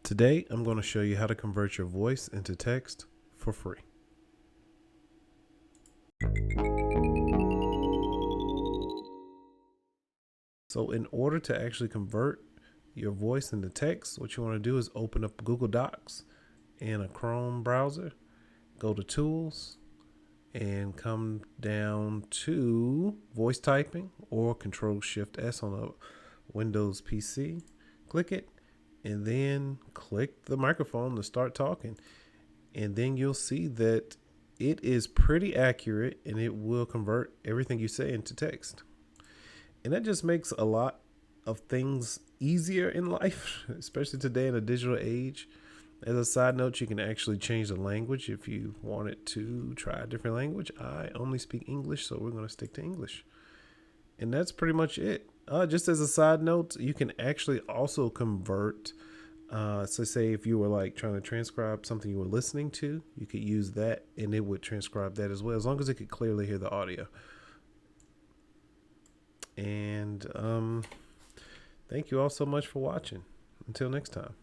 Today, I'm going to show you how to convert your voice into text for free. So in order to actually convert your voice into text, what you want to do is open up Google Docs in a Chrome browser, go to Tools, and come down to voice typing or Control-Shift-S on a Windows PC. Click it and then click the microphone to start talking. And then you'll see that it is pretty accurate and it will convert everything you say into text. And that just makes a lot of things easier in life, especially today in a digital age. As a side note, you can actually change the language if you wanted to try a different language. I only speak English, so we're going to stick to English. And that's pretty much it. Just as a side note, you can actually also convert. So say if you were like trying to transcribe something you were listening to, you could use that and it would transcribe that as well, as long as it could clearly hear the audio. And thank you all so much for watching. Until next time.